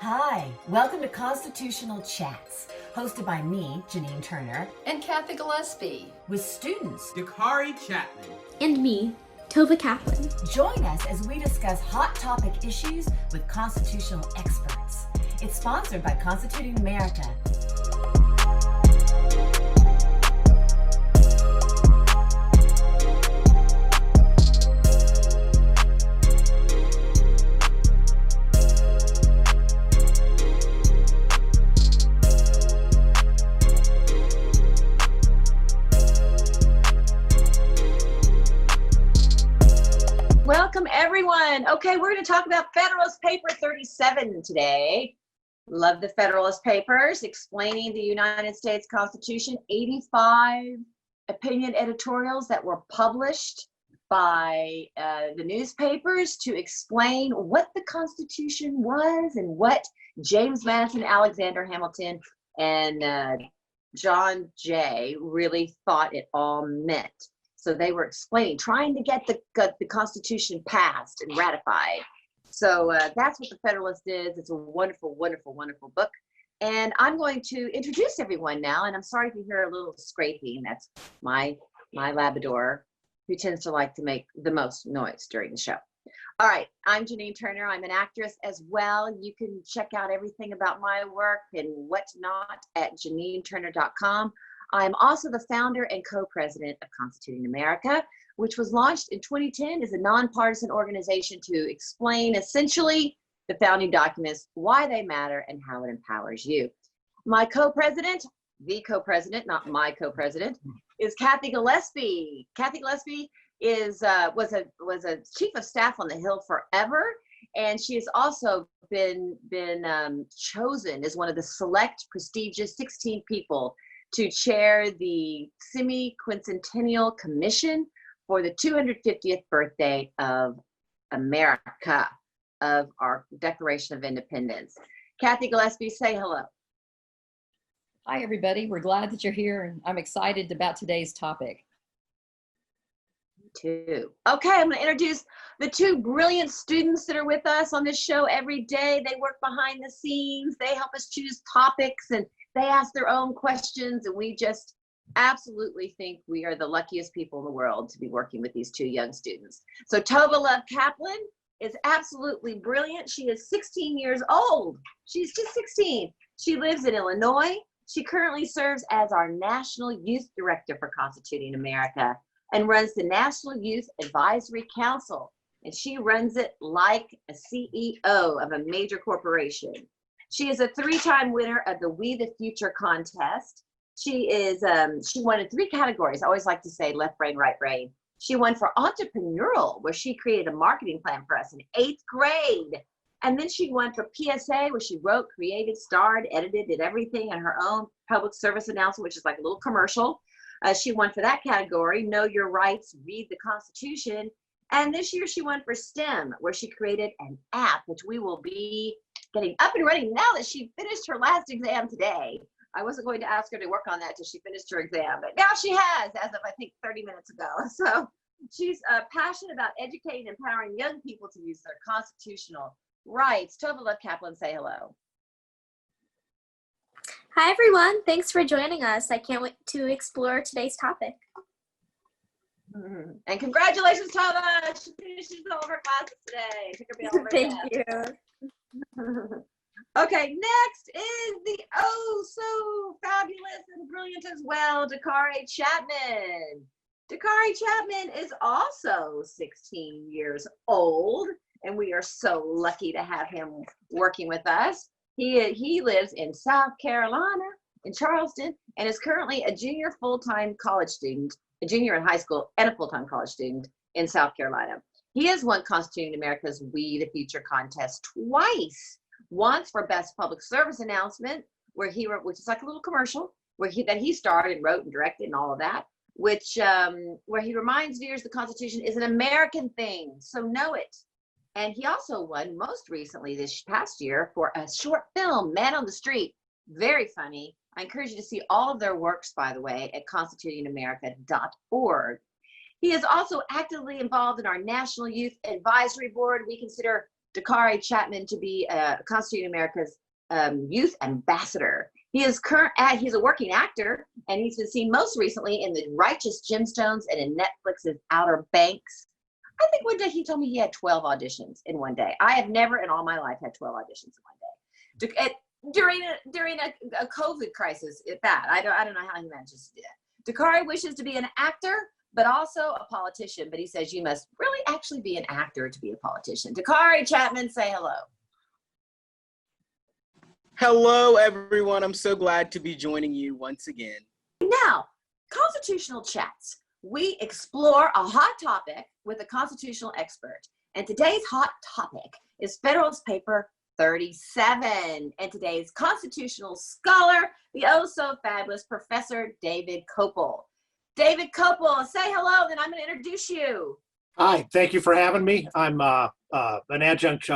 Hi, welcome to Constitutional Chats, hosted by me, Janine Turner, and Cathy Gillespie, with students Dakari Chapman and me, Tova Kaplan. Join us as we discuss hot topic issues with constitutional experts. It's sponsored by Constituting America. Welcome, everyone. Okay, we're going to talk about Federalist Paper 37 today. Love the Federalist Papers, explaining the United States Constitution, 85 opinion editorials that were published by the newspapers to explain what the Constitution was and what James Madison, Alexander Hamilton, and John Jay really thought it all meant. So they were explaining, trying to get the Constitution passed and ratified. So that's what the Federalist is. It's a wonderful, wonderful, wonderful book. And I'm going to introduce everyone now. And I'm sorry if you hear a little scraping. That's my Labrador, who tends to like to make the most noise during the show. All right, I'm Janine Turner. I'm an actress as well. You can check out everything about my work and whatnot at JanineTurner.com. I'm also the founder and co-president of Constituting America, which was launched in 2010 as a nonpartisan organization to explain essentially the founding documents, why they matter, and how it empowers you. My co-president, the co-president, not my co-president, is Cathy Gillespie. Cathy Gillespie is was a chief of staff on the Hill forever, and she has also been chosen as one of the select, prestigious 16 people to chair the Semi-Quincentennial Commission for the 250th birthday of America, of our Declaration of Independence. Cathy Gillespie, say hello. Hi, everybody. We're glad that you're here, and I'm excited about today's topic. Me too. Okay, I'm going to introduce the two brilliant students that are with us on this show every day. They work behind the scenes. They help us choose topics, and they ask their own questions, and we just absolutely think we are the luckiest people in the world to be working with these two young students. So Tova Kaplan is absolutely brilliant. She is 16 years old. She's just 16. She lives in Illinois. She currently serves as our National Youth Director for Constituting America and runs the National Youth Advisory Council. And she runs it like a CEO of a major corporation. She is a three-time winner of the We the Future contest. She won in 3 categories. I always like to say left brain, right brain. She won for entrepreneurial, where she created a marketing plan for us in 8th grade. And then she won for PSA, where she wrote, created, starred, edited, did everything in her own public service announcement, which is like a little commercial. She won for that category, Know Your Rights, Read the Constitution. And this year she won for STEM, where she created an app, which we will be getting up and running now that she finished her last exam today. I wasn't going to ask her to work on that till she finished her exam, but now she has, as of I think 30 minutes ago. So she's passionate about educating and empowering young people to use their constitutional rights. Tova Kaplan, say hello. Hi, everyone. Thanks for joining us. I can't wait to explore today's topic. And congratulations, Toba. She finishes all of her classes today. Took her bell over Thank that. you. Okay, next is the oh so fabulous and brilliant as well, Dakari Chapman. Dakari Chapman is also 16 years old, and we are so lucky to have him working with us. He lives in South Carolina, in Charleston, and is currently a junior full-time college student, a junior in high school and a full-time college student in South Carolina. He has won Constituting America's We the Future contest twice. Once for Best Public Service Announcement, which is like a little commercial, that he starred and wrote and directed and all of that, where he reminds viewers the Constitution is an American thing, so know it. And he also won most recently this past year for a short film, Man on the Street. Very funny. I encourage you to see all of their works, by the way, at constitutingamerica.org. He is also actively involved in our National Youth Advisory Board. We consider Dakari Chapman to be Constituting America's youth ambassador. He's a working actor, and he's been seen most recently in The Righteous Gemstones and in Netflix's Outer Banks. I think one day he told me he had 12 auditions in one day. I have never in all my life had 12 auditions in one day. During a COVID crisis, at that, I don't know how he manages to do that. Dakari wishes to be an actor, but also a politician. But he says you must really actually be an actor to be a politician. Dakari Chapman, say hello. Hello, everyone. I'm so glad to be joining you once again. Now, Constitutional Chats. We explore a hot topic with a constitutional expert. And today's hot topic is Federalist Paper 37. And today's constitutional scholar, the oh so fabulous Professor David Kopel. David Kopel, say hello, then I'm going to introduce you. Hi, thank you for having me. I'm an adjunct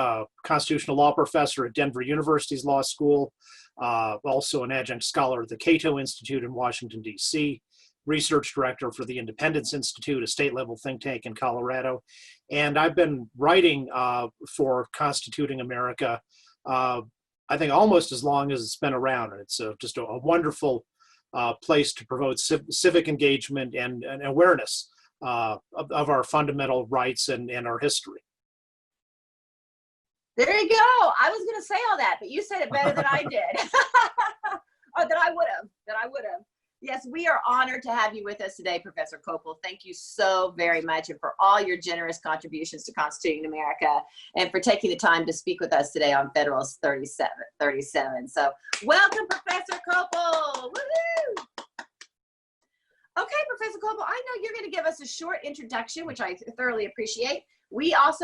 constitutional law professor at Denver University's Law School, also an adjunct scholar at the Cato Institute in Washington, D.C., research director for the Independence Institute, a state-level think tank in Colorado. And I've been writing for Constituting America, I think almost as long as it's been around. And it's just a wonderful place to promote civic engagement and awareness of our fundamental rights and our history. There you go. I was going to say all that, but you said it better than I did. Or that I would have. Yes, we are honored to have you with us today, Professor Kopel. Thank you so very much, and for all your generous contributions to Constituting America, and for taking the time to speak with us today on Federalist 37. So welcome, Professor Kopel. Woohoo! Okay, Professor Kopel, I know you're going to give us a short introduction, which I thoroughly appreciate.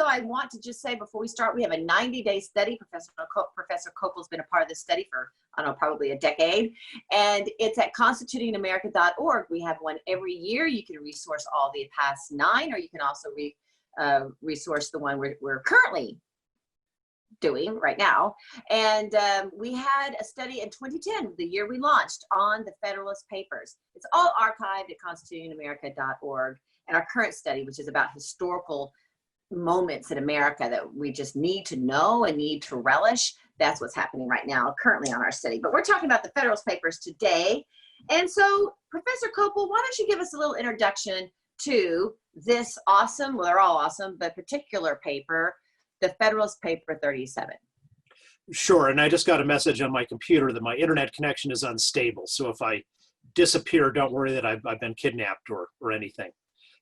I want to just say before we start, we have a 90-day study. Professor Kopel's been a part of this study for, I don't know, probably a decade. And it's at constitutingamerica.org. We have one every year. You can resource all the past 9, or you can also resource the one we're currently doing right now. And we had a study in 2010, the year we launched, on the Federalist Papers. It's all archived at constitutingamerica.org. And our current study, which is about historical moments in America that we just need to know and need to relish, that's what's happening right now, currently on our study. But we're talking about the Federalist Papers today. And so, Professor Kopel, why don't you give us a little introduction to this awesome, well, they're all awesome, but particular paper, the Federalist Paper 37. Sure, and I just got a message on my computer that my internet connection is unstable. So if I disappear, don't worry that I've been kidnapped or anything.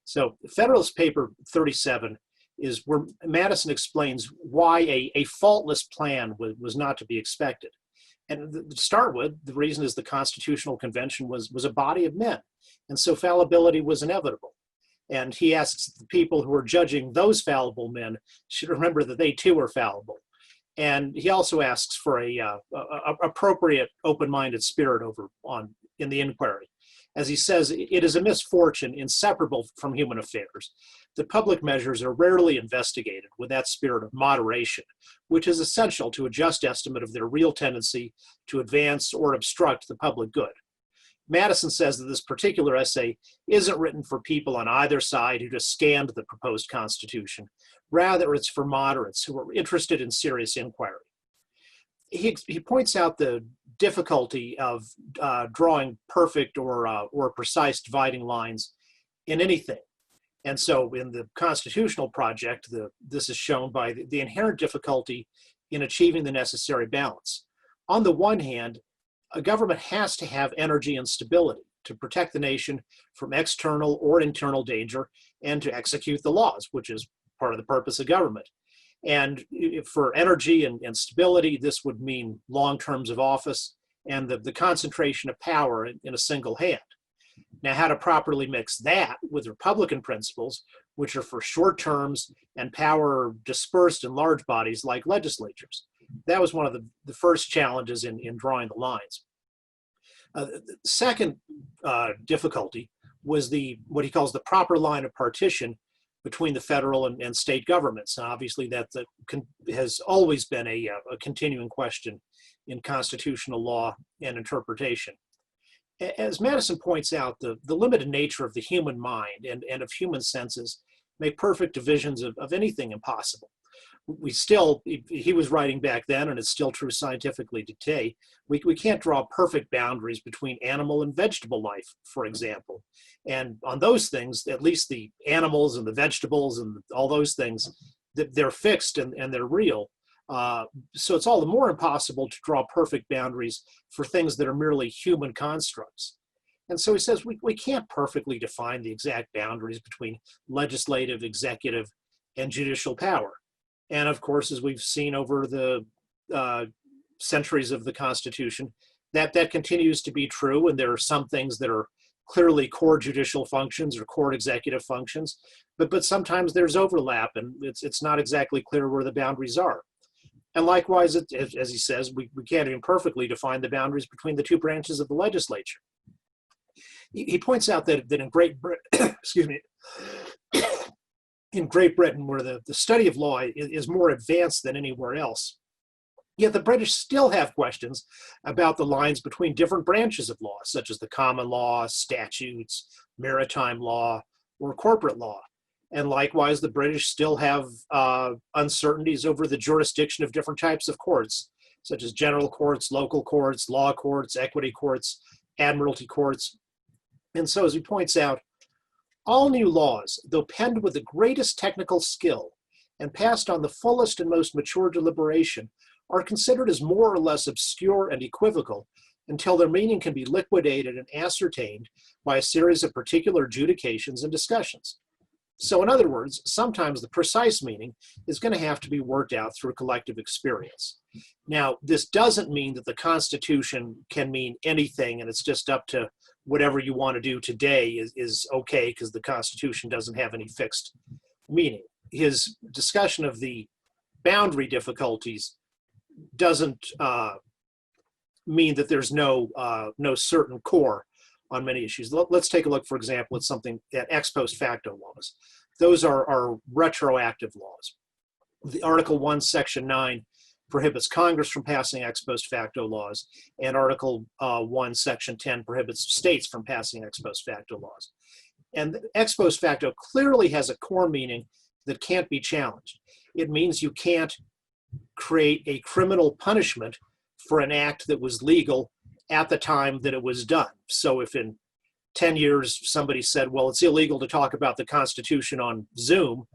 So Federalist Paper 37 is where Madison explains why a faultless plan was not to be expected. And to start with, the reason is the Constitutional Convention was a body of men, and so fallibility was inevitable. And he asks the people who are judging those fallible men should remember that they too are fallible. And he also asks for a appropriate open-minded spirit in the inquiry. As he says, it is a misfortune inseparable from human affairs that public measures are rarely investigated with that spirit of moderation, which is essential to a just estimate of their real tendency to advance or obstruct the public good. Madison says that this particular essay isn't written for people on either side who just scanned the proposed Constitution. Rather, it's for moderates who are interested in serious inquiry. He points out the difficulty of drawing perfect or precise dividing lines in anything. And so in the constitutional project, this is shown by the inherent difficulty in achieving the necessary balance. On the one hand, a government has to have energy and stability to protect the nation from external or internal danger and to execute the laws, which is part of the purpose of government. And for energy and stability, this would mean long terms of office and the concentration of power in a single hand. Now, how to properly mix that with Republican principles, which are for short terms and power dispersed in large bodies like legislatures. That was one of the first challenges in drawing the lines. The second difficulty was what he calls the proper line of partition between the federal and state governments. And obviously that has always been a continuing question in constitutional law and interpretation. As Madison points out, the limited nature of the human mind and of human senses make perfect divisions of anything impossible. we still, he was writing back then, and it's still true scientifically today, we can't draw perfect boundaries between animal and vegetable life, for example. And on those things, at least the animals and the vegetables and all those things, they're fixed and they're real. So it's all the more impossible to draw perfect boundaries for things that are merely human constructs. And so he says we can't perfectly define the exact boundaries between legislative, executive, and judicial power. And of course, as we've seen over the centuries of the Constitution, that continues to be true. And there are some things that are clearly core judicial functions or core executive functions, but sometimes there's overlap, and it's not exactly clear where the boundaries are. And likewise, as he says, we can't even perfectly define the boundaries between the two branches of the legislature. He points out that in Great Britain, excuse me, in Great Britain, where the study of law is more advanced than anywhere else, yet the British still have questions about the lines between different branches of law, such as the common law, statutes, maritime law, or corporate law. And likewise, the British still have uncertainties over the jurisdiction of different types of courts, such as general courts, local courts, law courts, equity courts, admiralty courts. And so, as he points out, all new laws, though penned with the greatest technical skill and passed on the fullest and most mature deliberation, are considered as more or less obscure and equivocal until their meaning can be liquidated and ascertained by a series of particular adjudications and discussions. So in other words, sometimes the precise meaning is going to have to be worked out through collective experience. Now, this doesn't mean that the Constitution can mean anything and it's just up to whatever you want to do today is okay because the Constitution doesn't have any fixed meaning. His discussion of the boundary difficulties doesn't mean that there's no certain core on many issues. Let's take a look, for example, at something at ex post facto laws. Those are retroactive laws. The Article 1, Section 9 prohibits Congress from passing ex post facto laws, and Article 1, Section 10 prohibits states from passing ex post facto laws. And ex post facto clearly has a core meaning that can't be challenged. It means you can't create a criminal punishment for an act that was legal at the time that it was done. So if in 10 years somebody said, well, it's illegal to talk about the Constitution on Zoom,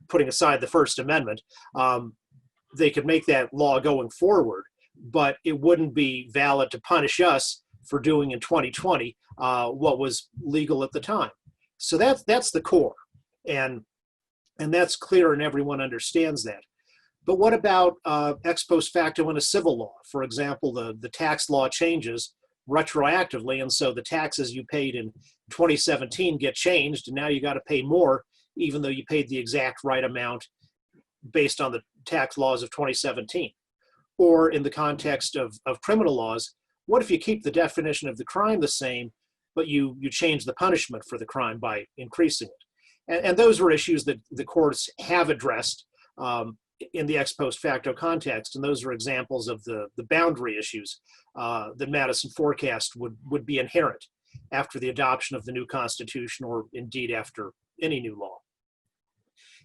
putting aside the First Amendment, they could make that law going forward, but it wouldn't be valid to punish us for doing in 2020 what was legal at the time. So that's the core, and that's clear and everyone understands that. But what about ex post facto in a civil law? For example, the tax law changes retroactively, and so the taxes you paid in 2017 get changed, and now you got to pay more, even though you paid the exact right amount based on the tax laws of 2017. Or in the context of criminal laws, what if you keep the definition of the crime the same, but you change the punishment for the crime by increasing it? And those were issues that the courts have addressed in the ex post facto context, and those are examples of the boundary issues that Madison forecast would be inherent after the adoption of the new Constitution, or indeed after any new law.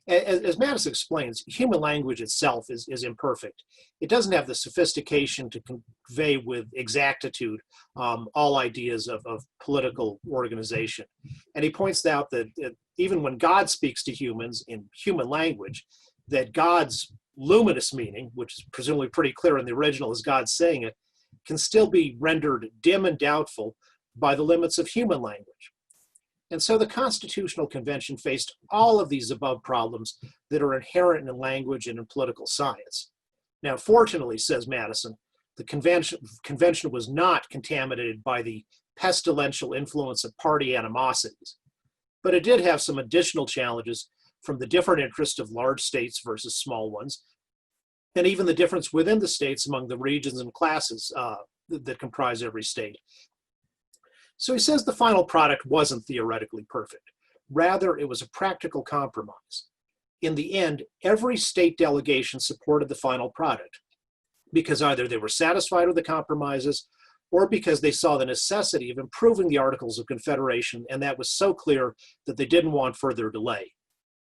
As Madison explains, human language itself is imperfect. It doesn't have the sophistication to convey with exactitude all ideas of political organization. And he points out that even when God speaks to humans in human language, that God's luminous meaning, which is presumably pretty clear in the original as God saying it, can still be rendered dim and doubtful by the limits of human language. And so the Constitutional Convention faced all of these above problems that are inherent in language and in political science. Now, fortunately, says Madison, the convention was not contaminated by the pestilential influence of party animosities, but it did have some additional challenges from the different interests of large states versus small ones, and even the difference within the states among the regions and classes that comprise every state. So he says the final product wasn't theoretically perfect. Rather, it was a practical compromise. In the end, every state delegation supported the final product because either they were satisfied with the compromises or because they saw the necessity of improving the Articles of Confederation, and that was so clear that they didn't want further delay.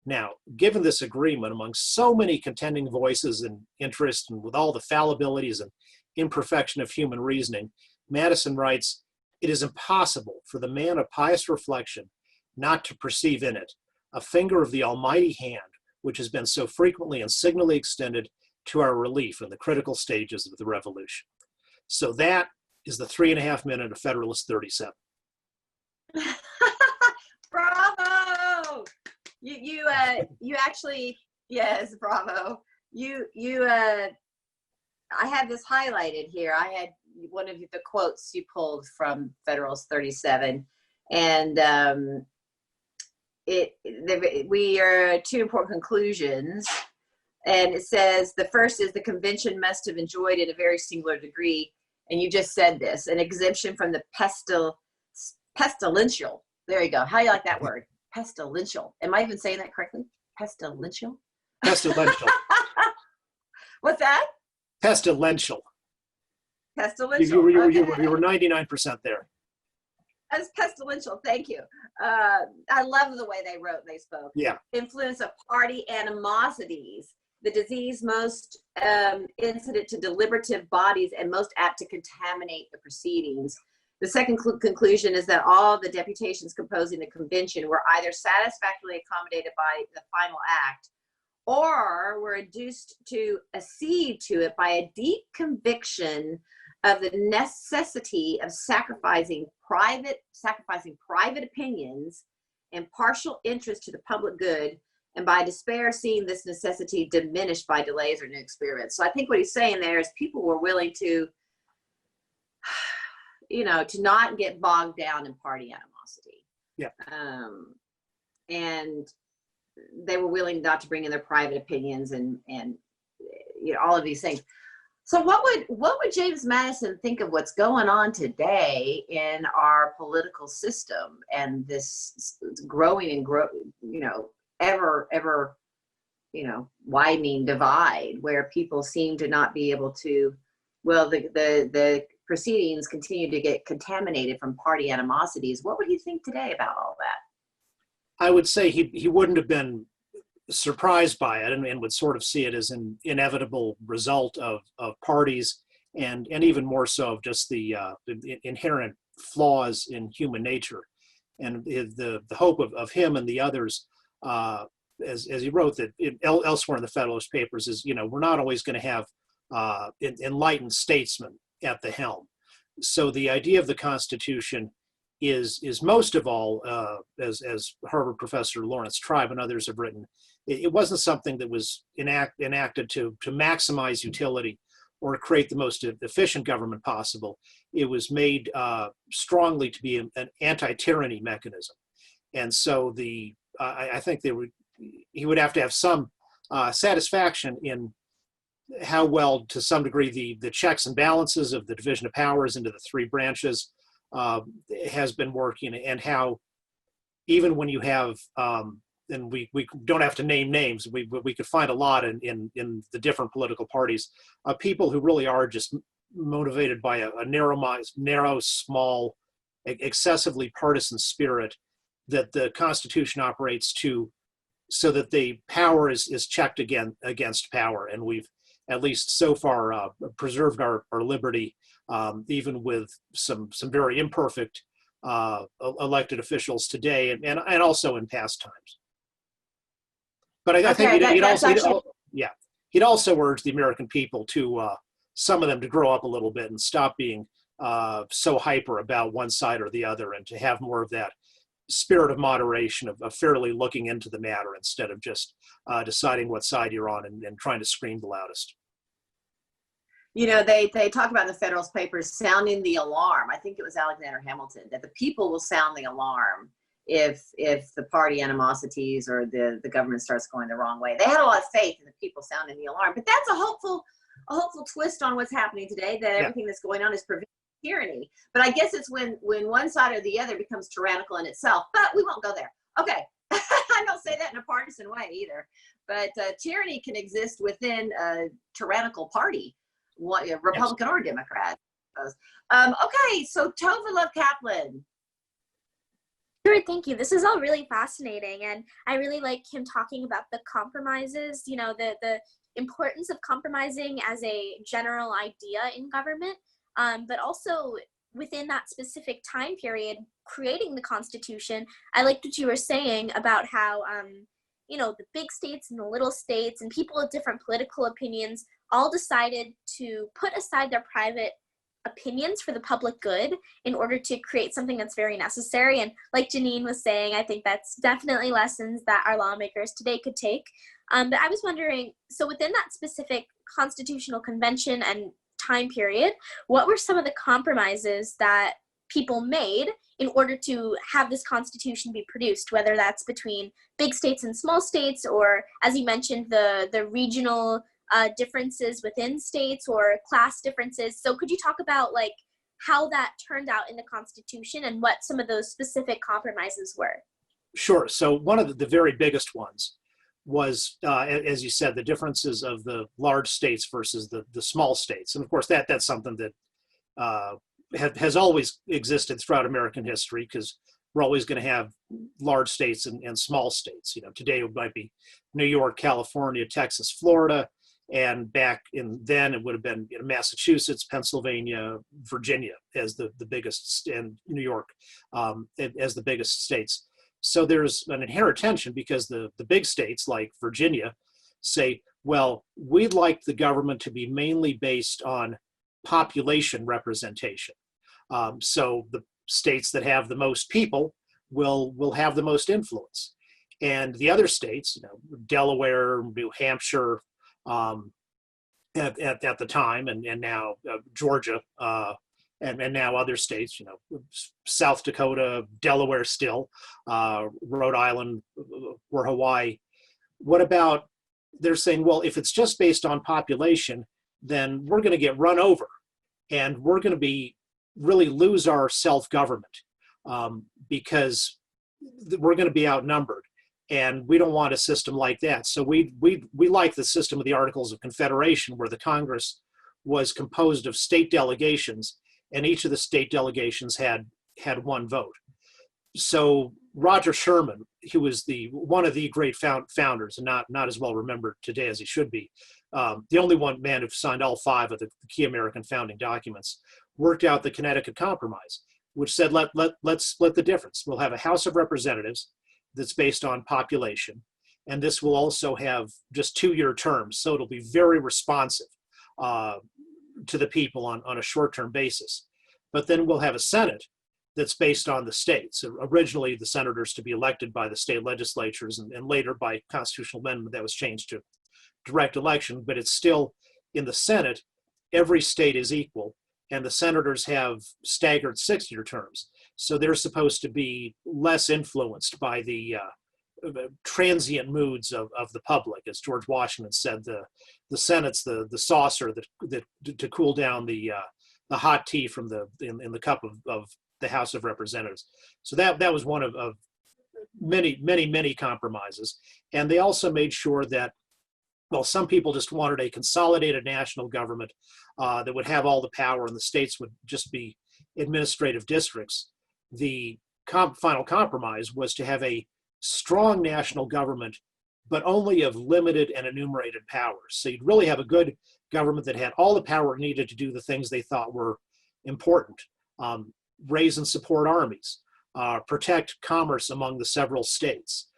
Now, given this agreement among so many contending voices and interests, and with all the fallibilities and imperfection of human reasoning, Madison writes, "It is impossible for the man of pious reflection not to perceive in it a finger of the almighty hand, which has been so frequently and signally extended to our relief in the critical stages of the revolution." So that is the 3.5 minute of Federalist 37. Bravo! You actually, yes, bravo. I had this highlighted here. I had one of the quotes you pulled from Federalist 37, and we are two important conclusions. And it says, the first is the convention must have enjoyed in a very singular degree, and you just said this, an exemption from the pestilential. There you go. How do you like that word? Pestilential. Am I even saying that correctly? Pestilential? Pestilential. What's that? Pestilential. Pestilential. You Okay. were 99% there. That's pestilential. Thank you. I love the way they wrote and they spoke. Yeah. Influence of party animosities, the disease most incident to deliberative bodies and most apt to contaminate the proceedings. The second conclusion is that all the deputations composing the convention were either satisfactorily accommodated by the final act or were induced to accede to it by a deep conviction of the necessity of sacrificing private opinions and partial interest to the public good, and by despair seeing this necessity diminished by delays or new experiments. So I think what he's saying there is people were willing to, to not get bogged down in party animosity. Yeah. And they were willing not to bring in their private opinions and all of these things. So what would James Madison think of what's going on today in our political system and this growing and ever widening divide where people seem to not be able to, the proceedings continue to get contaminated from party animosities. What would he think today about all that? I would say he wouldn't have been surprised by it and would sort of see it as an inevitable result of parties and even more so of just the inherent flaws in human nature. And the hope of him and the others, as he wrote that elsewhere in the Federalist Papers, is, we're not always going to have enlightened statesmen at the helm. So the idea of the Constitution is most of all, as Harvard professor Lawrence Tribe and others have written, it wasn't something that was enacted to maximize utility or create the most efficient government possible. It was made strongly to be an anti-tyranny mechanism. And so I think he would have to have some satisfaction in how well, to some degree, the checks and balances of the division of powers into the three branches has been working, and how even when you have, and we don't have to name names, we could find a lot in the different political parties, people who really are just motivated by a narrow, small, excessively partisan spirit that the Constitution operates so that the power is checked against power, and we've at least so far preserved our liberty, even with some very imperfect elected officials today, and also in past times. But I think he'd also urge the American people to, some of them, to grow up a little bit and stop being so hyper about one side or the other, and to have more of that spirit of moderation, of fairly looking into the matter instead of just deciding what side you're on and trying to scream the loudest. They talk about in the Federalist Papers sounding the alarm. I think it was Alexander Hamilton, that the people will sound the alarm if the party animosities or the government starts going the wrong way. They had a lot of faith in the people sounding the alarm, but that's a hopeful twist on what's happening today, that everything that's going on is preventing tyranny. But I guess it's when one side or the other becomes tyrannical in itself, but we won't go there. Okay. I don't say that in a partisan way either, but tyranny can exist within a tyrannical party, Republican or Democrat. Okay, so Tova Kaplan. Sure, thank you. This is all really fascinating, and I really like him talking about the compromises, you know, the importance of compromising as a general idea in government, but also within that specific time period, creating the Constitution. I liked what you were saying about how, you know, the big states and the little states and people with different political opinions all decided to put aside their private opinions for the public good in order to create something that's very necessary. And like Janine was saying, I think that's definitely lessons that our lawmakers today could take. But I was wondering, so within that specific constitutional convention and time period, what were some of the compromises that people made in order to have this constitution be produced, whether that's between big states and small states, or as you mentioned, the regional differences within states or class differences. So could you talk about like how that turned out in the Constitution and what some of those specific compromises were? Sure. So one of the very biggest ones was, as you said, the differences of the large states versus the small states. And of course, that's something that has always existed throughout American history, because we're always going to have large states and small states. You know, today it might be New York, California, Texas, Florida. And back then it would have been, you know, Massachusetts, Pennsylvania, Virginia as the biggest, and New York as the biggest states. So there's an inherent tension, because the big states like Virginia say, well, we'd like the government to be mainly based on population representation. So the states that have the most people will have the most influence. And the other states, you know, Delaware, New Hampshire, at the time, and now Georgia, and now other states, you know, South Dakota, Delaware still, Rhode Island, or Hawaii. What about, they're saying, well, if it's just based on population, then we're going to get run over, and we're going to really lose our self-government, because we're going to be outnumbered. And we don't want a system like that. So we like the system of the Articles of Confederation, where the Congress was composed of state delegations, and each of the state delegations had one vote. So Roger Sherman, who was one of the great founders, and not as well remembered today as he should be, the only one man who signed all 5 of the key American founding documents, worked out the Connecticut Compromise, which said, let's split the difference. We'll have a House of Representatives that's based on population, and this will also have just 2-year terms, so it'll be very responsive to the people on a short-term basis. But then we'll have a Senate that's based on the states. Originally, the senators to be elected by the state legislatures, and later by constitutional amendment that was changed to direct election, but it's still in the Senate, every state is equal, and the senators have staggered 6-year terms. So they're supposed to be less influenced by the transient moods of the public. As George Washington said, the Senate's the saucer that to cool down the hot tea from in the cup of the House of Representatives. So that was one of many compromises. And they also made sure that, well, some people just wanted a consolidated national government that would have all the power, and the states would just be administrative districts. The final compromise was to have a strong national government, but only of limited and enumerated powers. So you'd really have a good government that had all the power it needed to do the things they thought were important. Raise and support armies, protect commerce among the several states,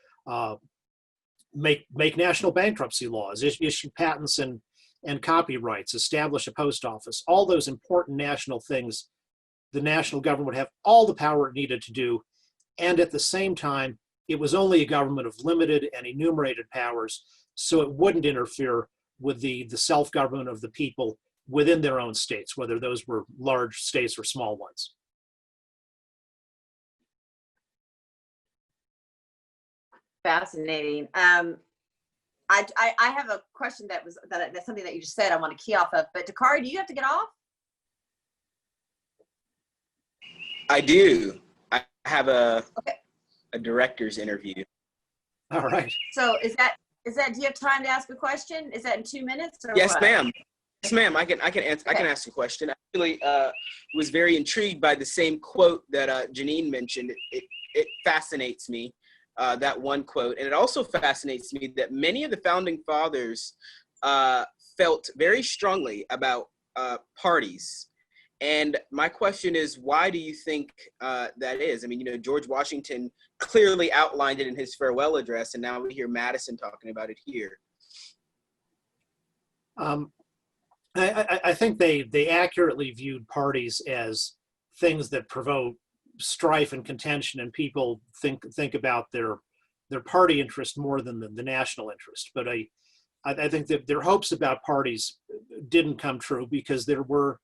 make national bankruptcy laws, issue patents and copyrights, establish a post office. All those important national things, the national government would have all the power it needed to do, and at the same time, it was only a government of limited and enumerated powers, so it wouldn't interfere with the self-government of the people within their own states, whether those were large states or small ones. Fascinating. I have a question that's something that you just said I want to key off of, but Dakari, do you have to get off? I do. I have a director's interview. All right. So is that, do you have time to ask a question? Is that in 2 minutes or Yes, what? ma'am. Yes, ma'am. I can answer. I can ask a question. I actually was very intrigued by the same quote that Janine mentioned. it fascinates me, that one quote. And it also fascinates me that many of the founding fathers felt very strongly about parties. And my question is, why do you think that is? I mean, George Washington clearly outlined it in his farewell address, and now we hear Madison talking about it here. I think they accurately viewed parties as things that provoke strife and contention, and people think about their party interest more than the national interest. But I think that their hopes about parties didn't come true, because there were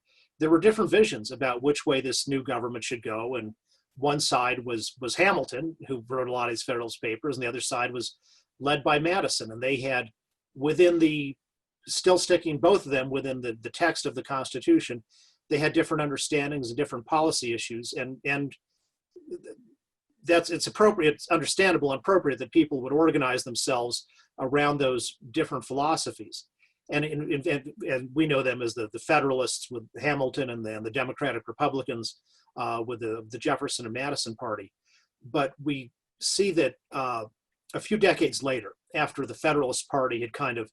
different visions about which way this new government should go. And one side was Hamilton, who wrote a lot of these Federalist Papers, and the other side was led by Madison. And they had, still sticking both of them within the text of the Constitution, they had different understandings and different policy issues. And it's appropriate, it's understandable and appropriate that people would organize themselves around those different philosophies. And we know them as the Federalists with Hamilton, and the Democratic Republicans with the Jefferson and Madison party. But we see that a few decades later, after the Federalist Party had kind of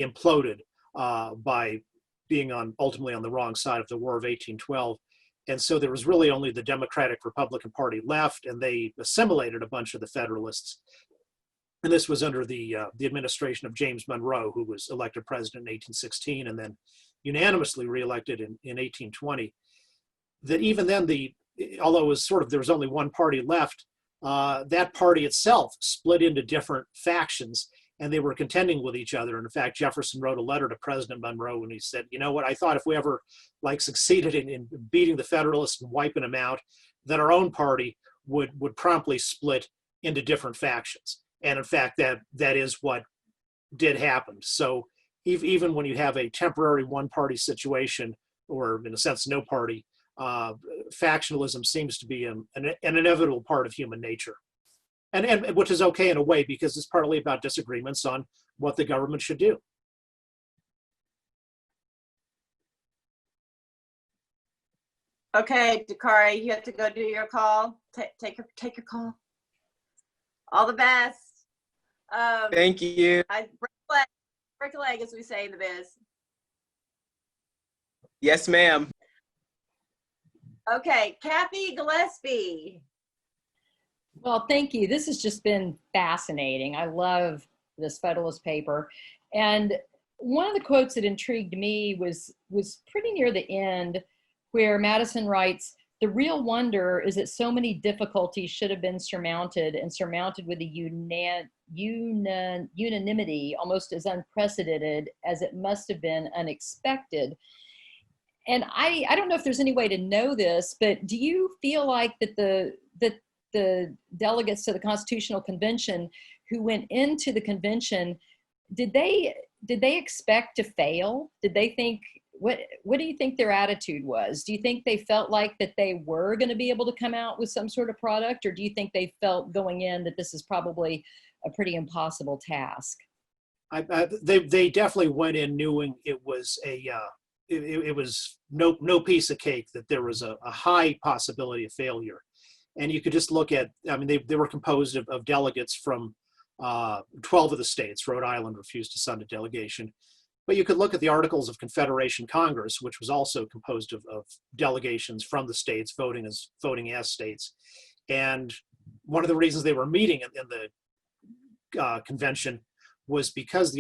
imploded by being ultimately on the wrong side of the War of 1812, and so there was really only the Democratic Republican Party left, and they assimilated a bunch of the Federalists. And this was under the administration of James Monroe, who was elected president in 1816 and then unanimously reelected in 1820. That even then, although it was there was only one party left, that party itself split into different factions, and they were contending with each other. And in fact, Jefferson wrote a letter to President Monroe, and he said, "You know what? I thought if we ever succeeded in beating the Federalists and wiping them out, that our own party would promptly split into different factions." And in fact, that is what did happen. So even when you have a temporary one-party situation, or in a sense, no party, factionalism seems to be an inevitable part of human nature. And which is okay in a way, because it's partly about disagreements on what the government should do. Okay, Dakari, you have to go do your call. Take your call. All the best. Thank you. Break a leg, as we say in the biz. Yes, ma'am. Okay, Cathy Gillespie. Well, thank you. This has just been fascinating. I love this Federalist paper. And one of the quotes that intrigued me was pretty near the end, where Madison writes, "The real wonder is that so many difficulties should have been surmounted, and surmounted with a unanimity almost as unprecedented as it must have been unexpected." And I don't know if there's any way to know this, but do you feel like that the delegates to the Constitutional Convention who went into the convention, did they expect to fail? Did they think, what do you think their attitude was? Do you think they felt like that they were going to be able to come out with some sort of product, or do you think they felt going in that this is probably a pretty impossible task? They definitely went in knowing it was it was no piece of cake, that there was a high possibility of failure. And you could just look at, I mean, they were composed of delegates from 12 of the states. Rhode Island refused to send a delegation. But you could look at the Articles of Confederation Congress, which was also composed of delegations from the states voting as states. And one of the reasons they were meeting in the convention was because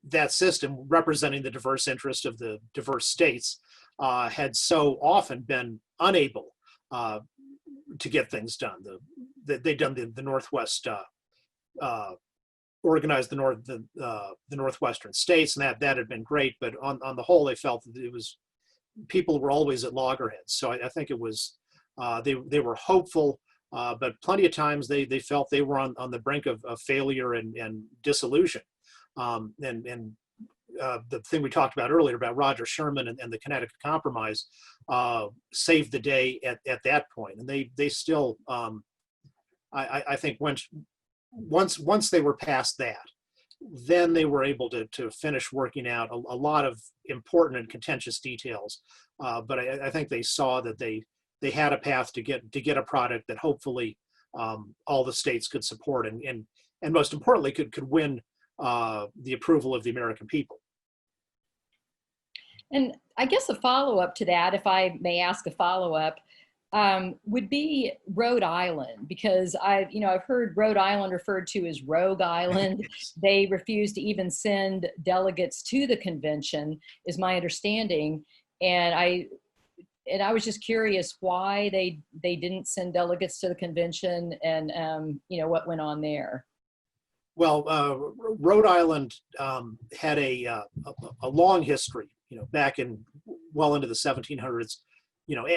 that system, representing the diverse interest of the diverse states, had so often been unable to get things done. They'd done the Northwest, organized the Northwestern states, and that had been great. But on the whole, they felt that people were always at loggerheads. So I think it was they were hopeful, but plenty of times they felt they were on the brink of failure and dissolution. The thing we talked about earlier about Roger Sherman and the Connecticut Compromise saved the day at that point. And they still, I think, once they were past that, then they were able to finish working out a lot of important and contentious details. But I think they saw that they they had a path to get a product that hopefully all the states could support and most importantly could win the approval of the American people. And I guess a follow-up to that, if I may ask a follow-up, would be Rhode Island, because I've heard Rhode Island referred to as Rogue Island. They refused to even send delegates to the convention, is my understanding. And I was just curious why they didn't send delegates to the convention, and what went on there. Well, Rhode Island had a long history, back well into the 1700s,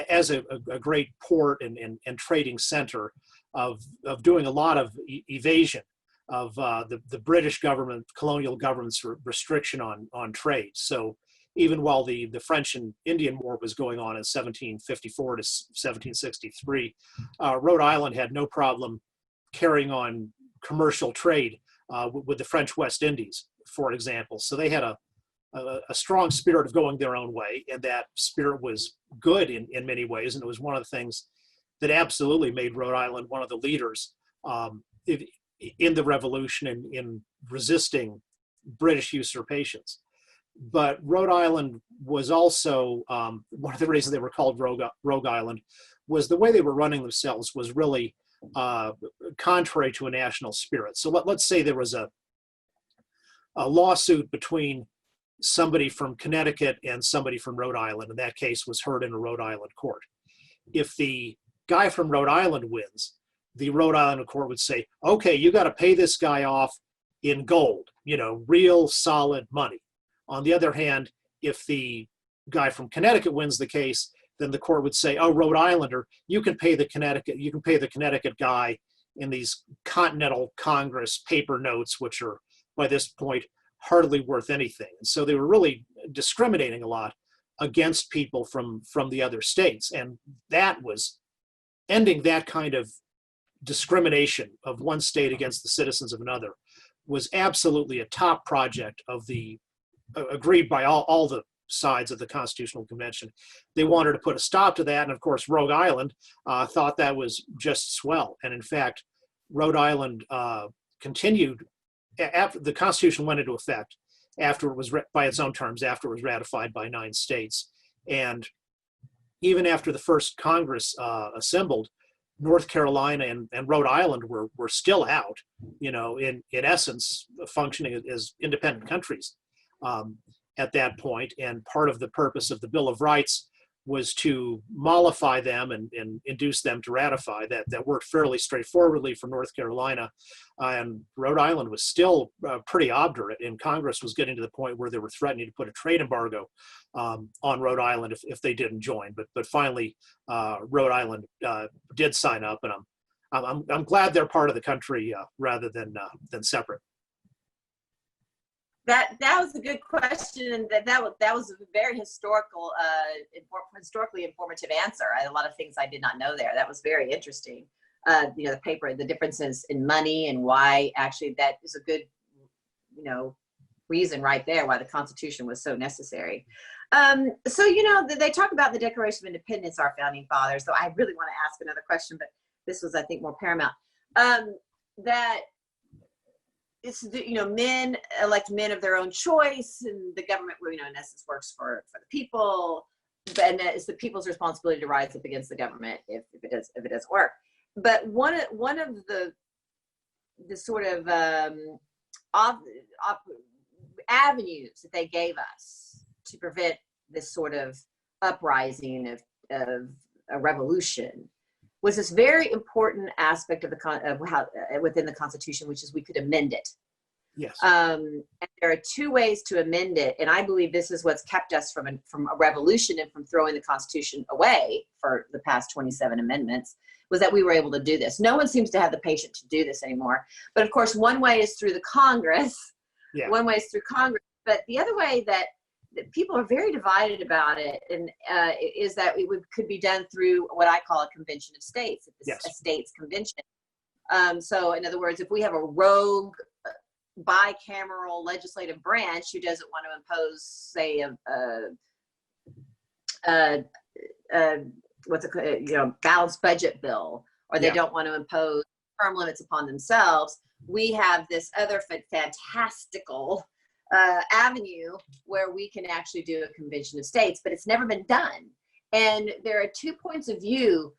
as a great port and trading center of doing a lot of evasion of the British government, colonial government's restriction on trade. So even while the French and Indian War was going on in 1754 to 1763, Rhode Island had no problem carrying on commercial trade with the French West Indies, for example. So they had a strong spirit of going their own way, and that spirit was good in many ways, and it was one of the things that absolutely made Rhode Island one of the leaders in the Revolution and in resisting British usurpations. But Rhode Island was also, one of the reasons they were called Rogue Island was the way they were running themselves was really contrary to a national spirit. So let's say there was a lawsuit between somebody from Connecticut and somebody from Rhode Island, and that case was heard in a Rhode Island court. If the guy from Rhode Island wins, the Rhode Island court would say, okay, you got to pay this guy off in gold, real solid money. On the other hand, if the guy from Connecticut wins the case, then the court would say, oh, Rhode Islander, you can pay the Connecticut guy in these Continental Congress paper notes, which are by this point hardly worth anything. And so they were really discriminating a lot against people from the other states. And that was ending that kind of discrimination of one state against the citizens of another was absolutely a top project of the agreed by all the sides of the Constitutional Convention. They wanted to put a stop to that. And of course, Rogue Island thought that was just swell. And in fact, Rhode Island continued after the Constitution went into effect, after it was by its own terms, after it was ratified by 9 states. And even after the first Congress assembled, North Carolina and Rhode Island were still out, in essence, functioning as independent countries at that point. And part of the purpose of the Bill of Rights was to mollify them and induce them to ratify. That worked fairly straightforwardly for North Carolina. And Rhode Island was still pretty obdurate, and Congress was getting to the point where they were threatening to put a trade embargo on Rhode Island if they didn't join. But finally, Rhode Island did sign up, and I'm glad they're part of the country rather than separate. That was a good question, and that was a very historically informative answer. I had a lot of things I did not know there. That was very interesting. The paper, the differences in money, and why actually that is a good, reason right there why the Constitution was so necessary. So they talk about the Declaration of Independence, our founding fathers. So I really want to ask another question, but this was, I think, more paramount. That it's men elect men of their own choice, and the government, in essence, works for the people, and it's the people's responsibility to rise up against the government if it doesn't work. But one of the sort of avenues that they gave us to prevent this sort of uprising of a revolution was this very important aspect of how within the Constitution, which is we could amend it. Yes. And there are 2 ways to amend it, and I believe this is what's kept us from a revolution and from throwing the Constitution away for the past 27 amendments, was that we were able to do this. No one seems to have the patience to do this anymore. But of course, one way is through the Congress. Yeah. One way is through Congress. But the other way that people are very divided about it, and is that it could be done through what I call a convention of states, a states convention. So in other words, if we have a rogue bicameral legislative branch who doesn't want to impose, say, balanced budget bill, or they don't want to impose term limits upon themselves. We have this other fantastical avenue where we can actually do a convention of states, but it's never been done. And there are two points of view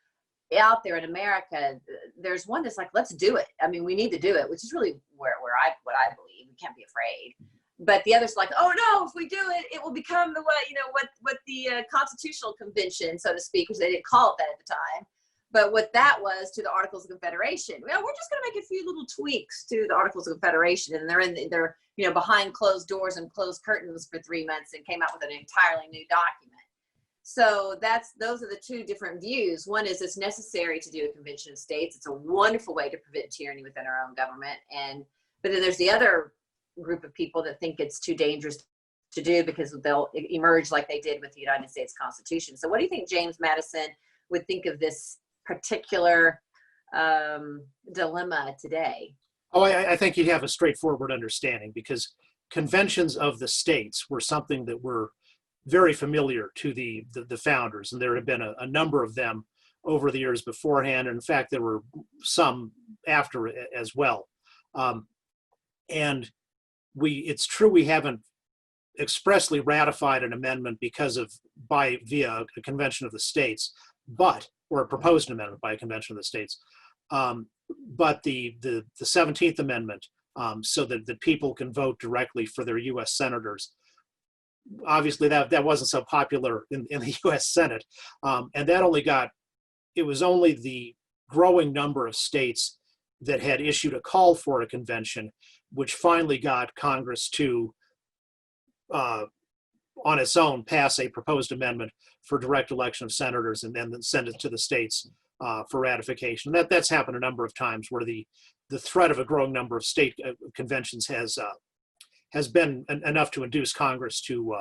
out there in America. There's one that's like, let's do it. I mean, we need to do it, which is really what I believe. We can't be afraid. But the other's like, oh no, if we do it, it will become the way, what the Constitutional Convention, so to speak, which they didn't call it that at the time. But what that was to the Articles of Confederation. Well, we're just going to make a few little tweaks to the Articles of Confederation, and they're behind closed doors and closed curtains for 3 months and came out with an entirely new document. So those are the two different views. One is it's necessary to do a convention of states. It's a wonderful way to prevent tyranny within our own government. But then there's the other group of people that think it's too dangerous to do because they'll emerge like they did with the United States Constitution. So what do you think James Madison would think of this particular dilemma today? Oh, I think you'd have a straightforward understanding, because conventions of the states were something that were very familiar to the founders, and there have been a number of them over the years beforehand. And in fact, there were some after as well. And it's true we haven't expressly ratified an amendment via a convention of the states, or a proposed amendment by a convention of the states. But the 17th Amendment, so that the people can vote directly for their U.S. senators, obviously that wasn't so popular in the U.S. Senate. And it was only the growing number of states that had issued a call for a convention, which finally got Congress to, on its own, pass a proposed amendment for direct election of senators and then send it to the states for ratification. That's happened a number of times, where the threat of a growing number of state conventions has been enough to induce Congress to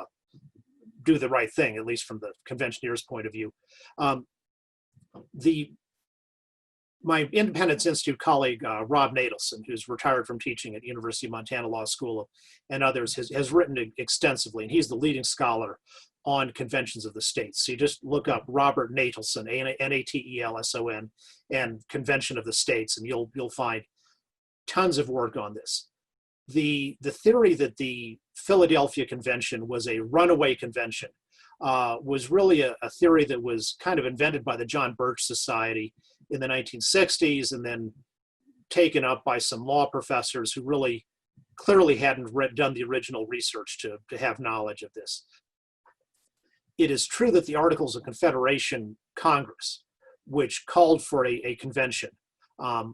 do the right thing, at least from the conventioneer's point of view. My Independence Institute colleague, Rob Natelson, who's retired from teaching at University of Montana Law School and others, has written extensively, and he's the leading scholar on conventions of the states. So you just look up Robert Natelson, Natelson, and Convention of the States, and you'll find tons of work on this. The theory that the Philadelphia Convention was a runaway convention was really a theory that was kind of invented by the John Birch Society in the 1960s, and then taken up by some law professors who really clearly hadn't done the original research to have knowledge of this. It is true that the Articles of Confederation Congress, which called for a convention,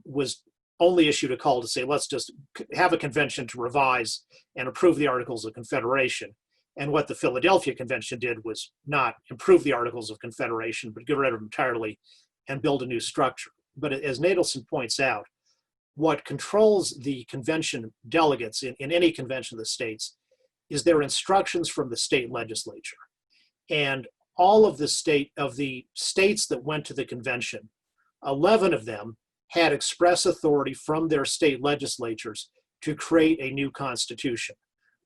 was only issued a call to say, let's just have a convention to revise and approve the Articles of Confederation. And what the Philadelphia Convention did was not improve the Articles of Confederation, but get rid of them entirely and build a new structure. But as Natelson points out, what controls the convention delegates in any convention of the states is their instructions from the state legislature. And all of the states that went to the convention, 11 of them had express authority from their state legislatures to create a new constitution.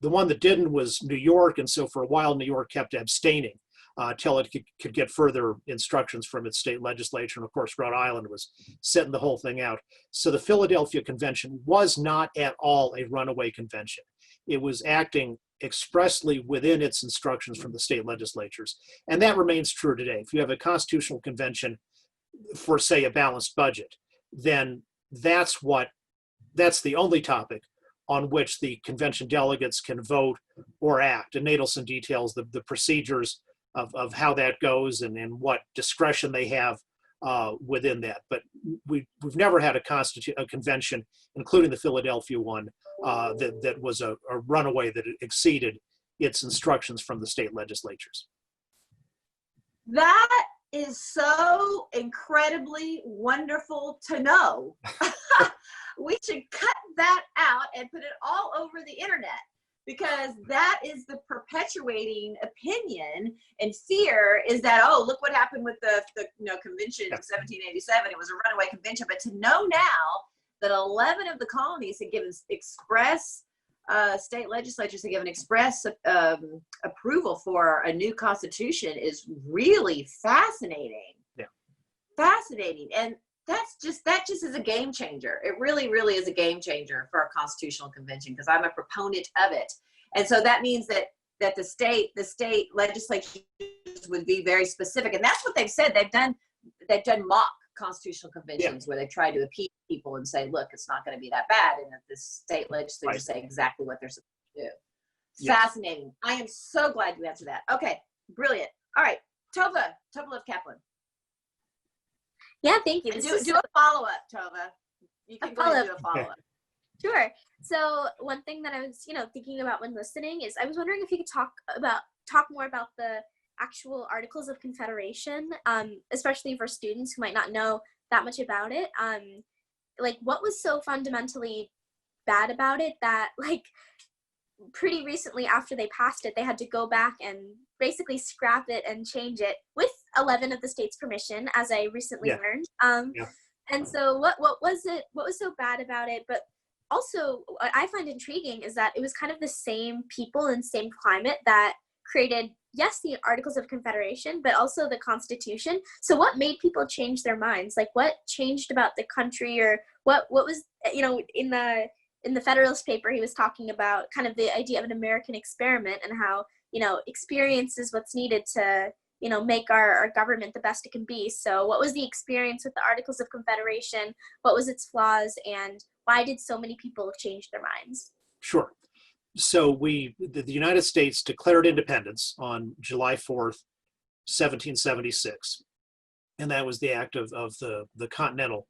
The one that didn't was New York, and so for a while New York kept abstaining till it could get further instructions from its state legislature. And of course, Rhode Island was setting the whole thing out. So the Philadelphia Convention was not at all a runaway convention. It was acting expressly within its instructions from the state legislatures. And that remains true today. If you have a constitutional convention for, say, a balanced budget, then that's the only topic on which the convention delegates can vote or act. And Natelson details the procedures of how that goes and what discretion they have within that. But we've never had a convention, including the Philadelphia one, that was a runaway that exceeded its instructions from the state legislatures. That is so incredibly wonderful to know. We should cut that out and put it all over the internet, because that is the perpetuating opinion and fear, is that, oh, look what happened with the convention in 1787. It was a runaway convention. But to know now that 11 of the colonies had given express, state legislatures had given express approval for a new constitution is really fascinating. Fascinating. And that just is a game changer. It really, really is a game changer for our constitutional convention, because I'm a proponent of it. And so that means that the state legislatures would be very specific. And that's what they've said. They've done mock constitutional conventions where they try to appease people and say, look, it's not going to be that bad. And that the state legislatures say exactly what they're supposed to do. Yes. Fascinating. I am so glad you answered that. Okay, brilliant. All right, Tova of Kaplan. Yeah, thank you. And do a follow-up, Tova. You can go ahead and do a follow-up. Sure. So one thing that I was, thinking about when listening is I was wondering if you could talk more about the actual Articles of Confederation, especially for students who might not know that much about it. Like, what was so fundamentally bad about it that, like, pretty recently after they passed it, they had to go back and basically scrap it and change it with 11 of the states' permission, as I recently learned. And so what was so bad about it? But also what I find intriguing is that it was kind of the same people and same climate that created, yes, the Articles of Confederation, but also the Constitution. So what made people change their minds? Like, what changed about the country, or what was, in the Federalist Paper, he was talking about kind of the idea of an American experiment and how, experience is what's needed to, make our government the best it can be. So what was the experience with the Articles of Confederation? What was its flaws? And why did so many people change their minds? Sure. So the United States declared independence on July 4th, 1776. And that was the act of the Continental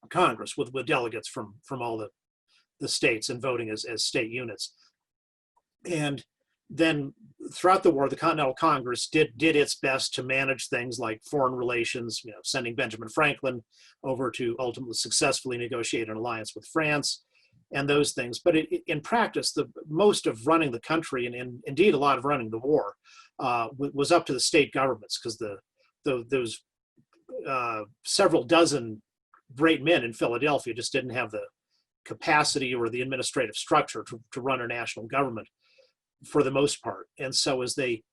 Congress with delegates from all the states and voting as state units. And then throughout the war, the Continental Congress did its best to manage things like foreign relations, sending Benjamin Franklin over to ultimately successfully negotiate an alliance with France and those things. But in practice, the most of running the country and indeed a lot of running the war was up to the state governments, because those several dozen great men in Philadelphia just didn't have the capacity or the administrative structure to run a national government for the most part. And so as they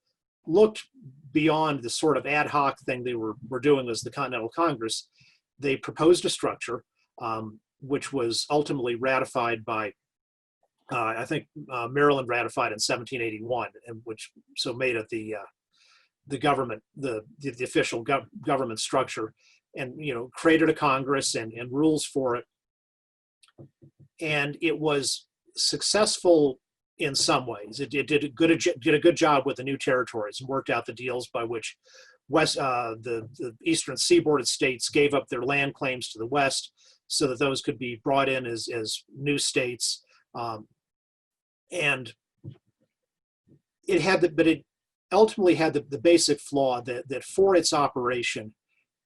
looked beyond the sort of ad hoc thing they were doing as the Continental Congress, they proposed a structure which was ultimately ratified by, I think Maryland ratified in 1781, and which so made it the government, the official government structure, and created a Congress and rules for it. And it was successful in some ways. It did a good job with the new territories and worked out the deals by which the eastern seaboard states gave up their land claims to the west so that those could be brought in as new states. And it ultimately had the basic flaw that for its operation,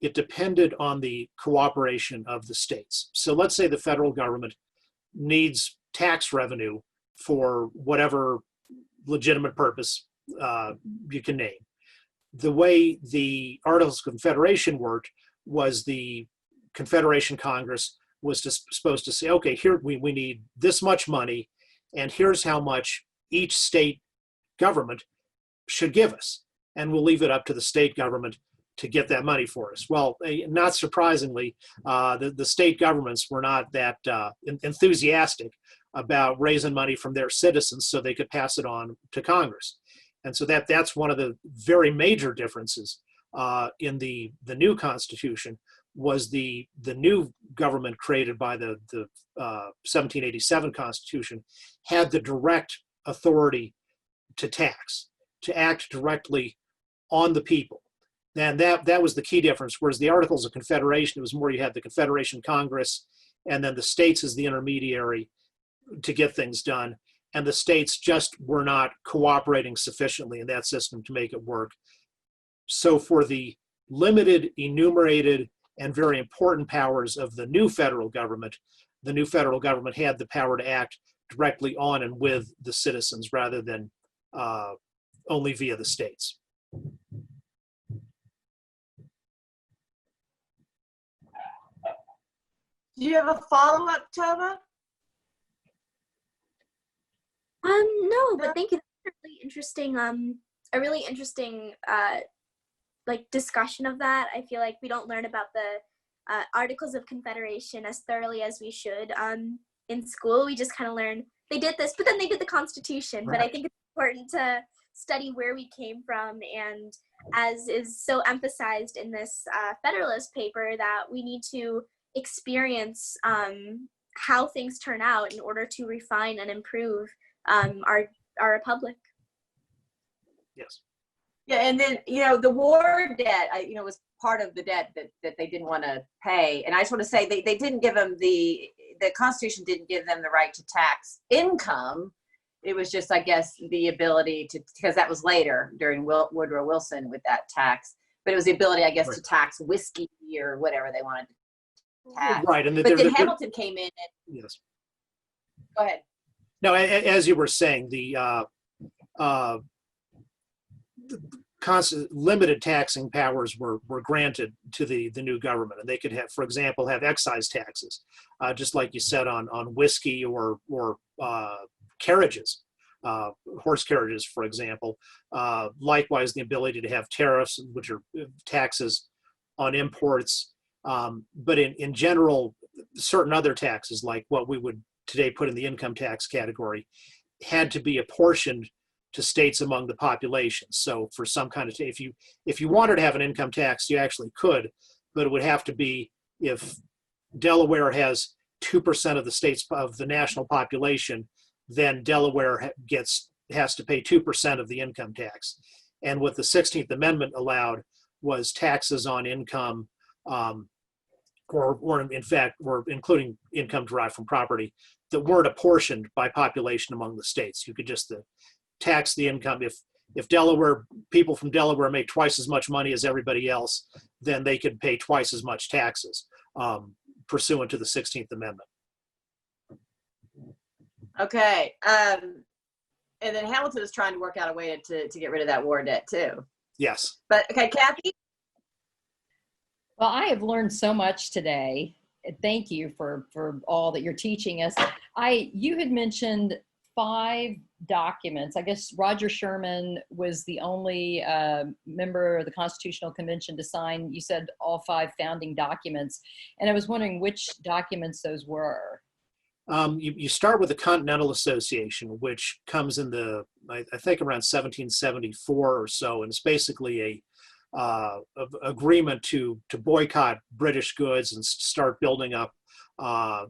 it depended on the cooperation of the states. So let's say the federal government needs tax revenue for whatever legitimate purpose you can name. The way the Articles of Confederation worked was the Confederation Congress was supposed to say, okay, here we need this much money, and here's how much each state government should give us. And we'll leave it up to the state government to get that money for us. Well, not surprisingly, the state governments were not that enthusiastic about raising money from their citizens so they could pass it on to Congress. And so that's one of the very major differences in the new Constitution was the new government created by the 1787 Constitution had the direct authority to tax, to act directly on the people. And that was the key difference. Whereas the Articles of Confederation, it was more you had the Confederation Congress, and then the states as the intermediary to get things done. And the states just were not cooperating sufficiently in that system to make it work. So for the limited, enumerated, and very important powers of the new federal government had the power to act directly on and with the citizens rather than only via the states. Do you have a follow-up, Tova? No, but thank you. That's a really interesting like discussion of that. I feel like we don't learn about the Articles of Confederation as thoroughly as we should in school. We just kind of learn they did this, but then they did the Constitution. Right. But I think it's important to study where we came from, and as is so emphasized in this Federalist paper, that we need to experience how things turn out in order to refine and improve our republic. Yes. Yeah, and then, the war debt, was part of the debt that they didn't want to pay. And I just want to say they didn't give them the Constitution didn't give them the right to tax income. It was just, I guess, the ability to, because that was later during Woodrow Wilson with that tax, but it was the ability, I guess, Right. to tax whiskey or whatever they wanted to tax. Right. And But then Hamilton came in and, yes. go ahead. No, as you were saying, the limited taxing powers were granted to the new government, and they could have, for example, have excise taxes, just like you said, on whiskey or carriages, horse carriages, for example. Likewise, the ability to have tariffs, which are taxes on imports. But in general, certain other taxes, like what we would today put in the income tax category, had to be apportioned to states among the population. So for some kind of, if you wanted to have an income tax, you actually could, but it would have to be if Delaware has 2% of the states of the national population, then Delaware has to pay 2% of the income tax. And what the 16th Amendment allowed was taxes on income, or in fact, were including income derived from property that weren't apportioned by population among the states. You could just tax the income. If people from Delaware make twice as much money as everybody else, then they could pay twice as much taxes pursuant to the 16th Amendment. Okay. And then Hamilton is trying to work out a way to get rid of that war debt too. Yes. But okay, Cathy? Well, I have learned so much today. Thank you for all that you're teaching us. You had mentioned 5 documents. I guess Roger Sherman was the only member of the Constitutional Convention to sign, you said, all 5 founding documents. And I was wondering which documents those were. You start with the Continental Association, which comes in I think around 1774 or so, and it's basically a agreement to boycott British goods and start building up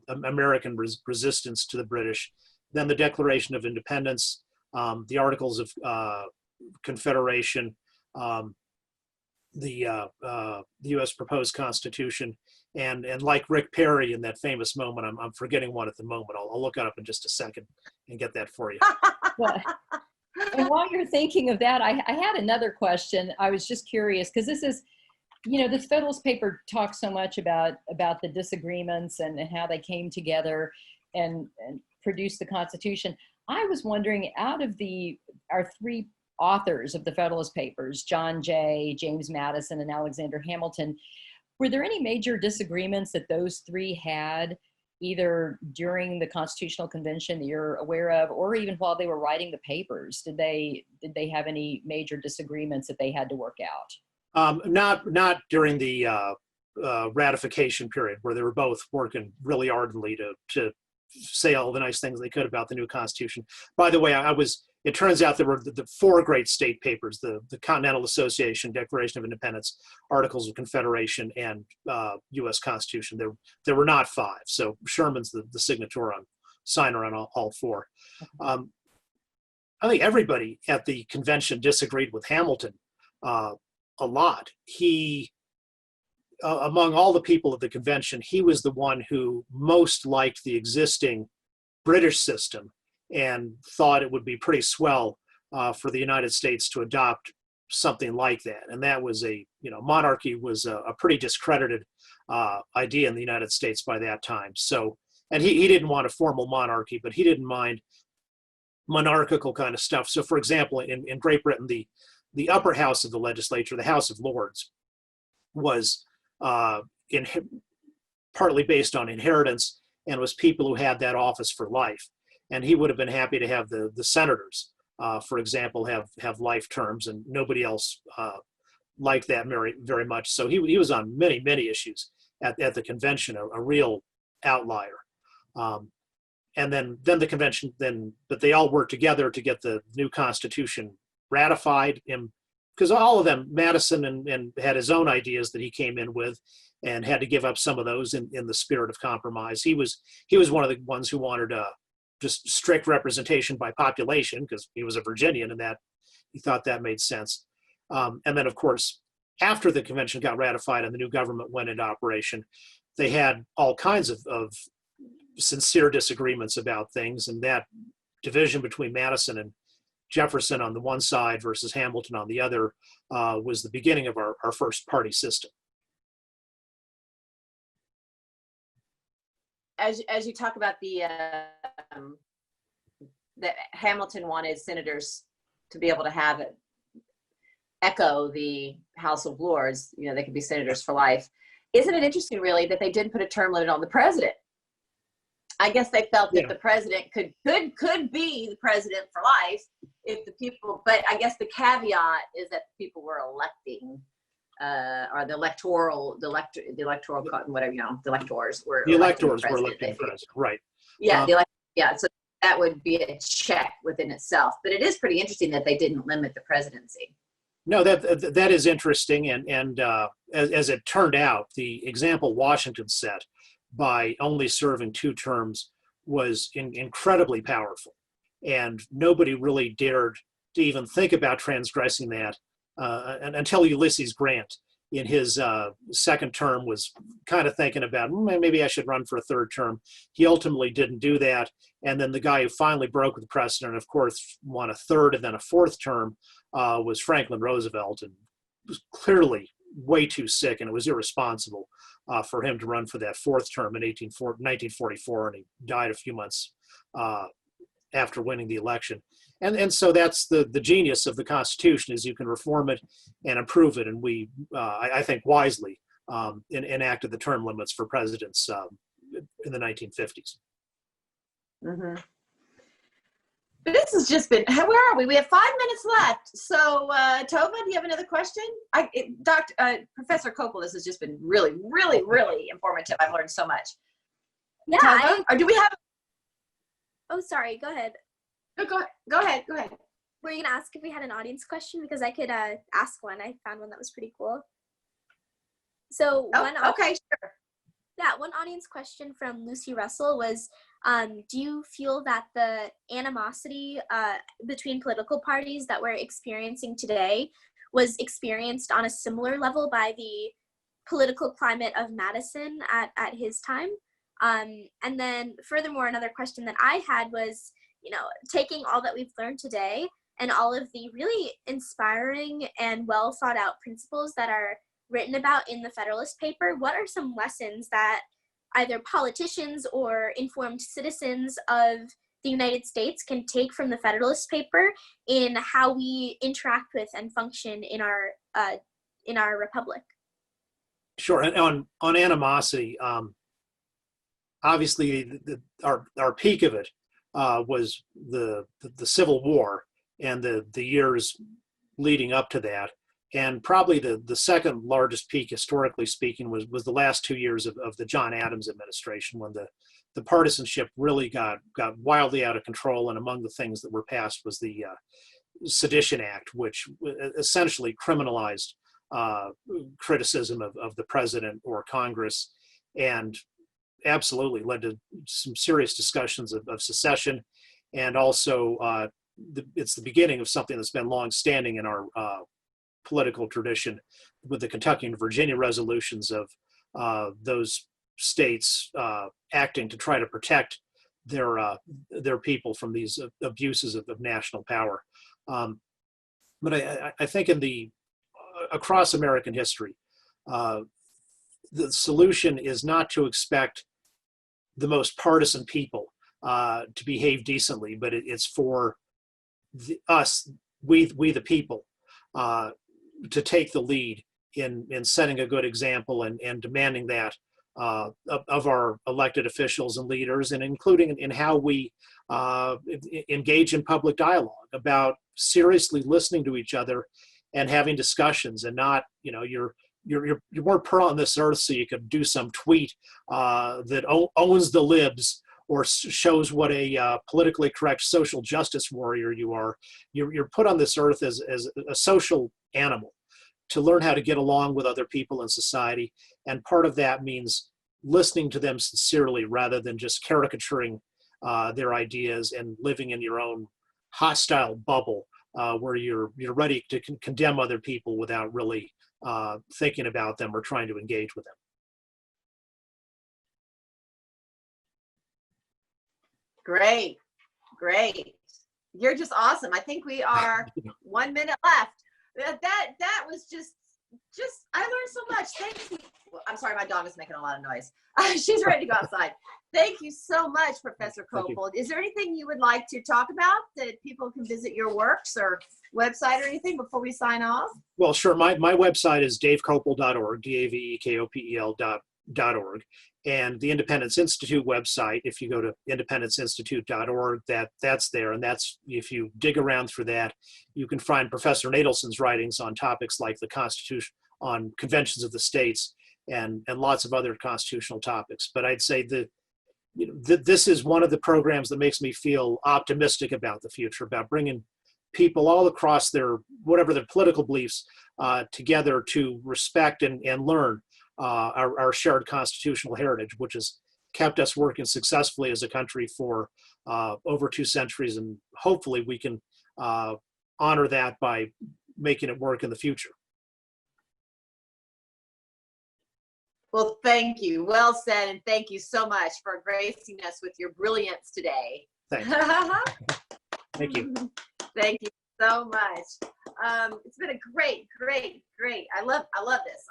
American resistance to the British. Then the Declaration of Independence, the Articles of Confederation, the U.S. proposed Constitution, and like Rick Perry in that famous moment, I'm forgetting one at the moment. I'll look it up in just a second and get that for you. Well, and while you're thinking of that, I had another question. I was just curious, because this is, this Federalist paper talks so much about the disagreements and how they came together and produced the Constitution. I was wondering, out of our 3 authors of the Federalist Papers, John Jay, James Madison, and Alexander Hamilton, were there any major disagreements that those 3 had, either during the Constitutional Convention that you're aware of, or even while they were writing the papers? Did they have any major disagreements that they had to work out? Not during the ratification period, where they were both working really ardently to say all the nice things they could about the new Constitution. By the way, it turns out there were the 4 great state papers: the Continental Association, Declaration of Independence, Articles of Confederation, and U.S. Constitution. There were not 5. So Sherman's the signer on all 4. I think everybody at the convention disagreed with Hamilton a lot. Among all the people at the convention, he was the one who most liked the existing British system and thought it would be pretty swell for the United States to adopt something like that. And that was monarchy was a pretty discredited idea in the United States by that time. So, and he didn't want a formal monarchy, but he didn't mind monarchical kind of stuff. So for example, in Great Britain, the upper house of the legislature, the House of Lords, was partly based on inheritance, and was people who had that office for life. And he would have been happy to have the senators, for example, have life terms, and nobody else like that very, very much. So he was on many, many issues at the convention, a real outlier. And then the convention, but they all worked together to get the new Constitution ratified. Because all of them, Madison and had his own ideas that he came in with, and had to give up some of those in the spirit of compromise. He was one of the ones who wanted just strict representation by population, because he was a Virginian, and that he thought that made sense. And then, of course, after the convention got ratified and the new government went into operation, they had all kinds of sincere disagreements about things, and that division between Madison and Jefferson on the one side versus Hamilton on the other was the beginning of our first party system. As you talk about that Hamilton wanted senators to be able to have it echo the House of Lords, they could be senators for life. Isn't it interesting, really, that they didn't put a term limit on the president? I guess they felt that the president could be the president for life if the people, but I guess the caveat is that the people were electing, or the electors were The electors were electing president, right? Yeah, so that would be a check within itself. But it is pretty interesting that they didn't limit the presidency. No, that is interesting, and as it turned out, the example Washington set by only serving 2 terms was incredibly powerful, and nobody really dared to even think about transgressing that until Ulysses Grant, in his second term, was kind of thinking about, maybe I should run for a 3rd term. He ultimately didn't do that, and then the guy who finally broke the precedent, of course, won a 3rd and then a 4th term, was Franklin Roosevelt, and was clearly way too sick, and it was irresponsible for him to run for that 4th term in 1944, and he died a few months after winning the election. And so that's the genius of the Constitution, is you can reform it and improve it, and we, I think, wisely enacted the term limits for presidents in the 1950s. Mm-hmm. But this has just been, where are we? We have 5 minutes left. So, Tova, do you have another question? Professor Kopel, this has just been really, really, really informative. I've learned so much. Yeah. Tova, or do we have? Oh, sorry. Go ahead. No, go ahead. Were you gonna ask if we had an audience question? Because I could ask one. I found one that was pretty cool. So okay, sure. Yeah, one audience question from Lucy Russell was, do you feel that the animosity between political parties that we're experiencing today was experienced on a similar level by the political climate of Madison at his time? And then furthermore, another question that I had was, taking all that we've learned today and all of the really inspiring and well thought out principles that are written about in the Federalist Paper, what are some lessons that either politicians or informed citizens of the United States can take from the Federalist Paper in how we interact with and function in our republic? Sure. And on animosity, obviously our peak of it was the Civil War and the years leading up to that. And probably the second largest peak, historically speaking, was the last 2 years of the John Adams administration, when the partisanship really got wildly out of control. And among the things that were passed was the Sedition Act, which essentially criminalized criticism of the president or Congress, and absolutely led to some serious discussions of secession. And also, it's the beginning of something that's been long-standing in our political tradition, with the Kentucky and Virginia resolutions of those states acting to try to protect their people from these abuses of national power. But I think across American history, the solution is not to expect the most partisan people to behave decently, but it's for we the people, to take the lead in setting a good example and demanding that of our elected officials and leaders, and including in how we engage in public dialogue about seriously listening to each other and having discussions, and not, you're more put on this earth so you can do some tweet that owns the libs or shows what a politically correct social justice warrior you are. You're put on this earth as a social animal to learn how to get along with other people in society. And part of that means listening to them sincerely rather than just caricaturing their ideas and living in your own hostile bubble where you're ready to condemn other people without really thinking about them or trying to engage with them. Great, great. You're just awesome. I think we are 1 minute left. That was just I learned so much. Thank you. Well, I'm sorry, my dog is making a lot of noise. She's ready to go outside. Thank you so much, Professor Kopel. Is there anything you would like to talk about that people can visit your works or website or anything before we sign off? Well, sure. My website is davekopel.org, davekopel.org. And the Independence Institute website, if you go to independenceinstitute.org, that's there. And that's, if you dig around through that, you can find Professor Nadelson's writings on topics like the Constitution, on conventions of the states, and lots of other constitutional topics. But I'd say that this is one of the programs that makes me feel optimistic about the future, about bringing people all across whatever their political beliefs together to respect and learn our shared constitutional heritage, which has kept us working successfully as a country for over 2 centuries. And hopefully we can honor that by making it work in the future. Well, thank you. Well said. And thank you so much for gracing us with your brilliance today. Thank you. Thank you. Thank you so much. It's been a great. I love this.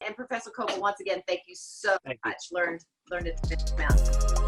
And Professor Kopel, once again, thank you so much. Learned a bit about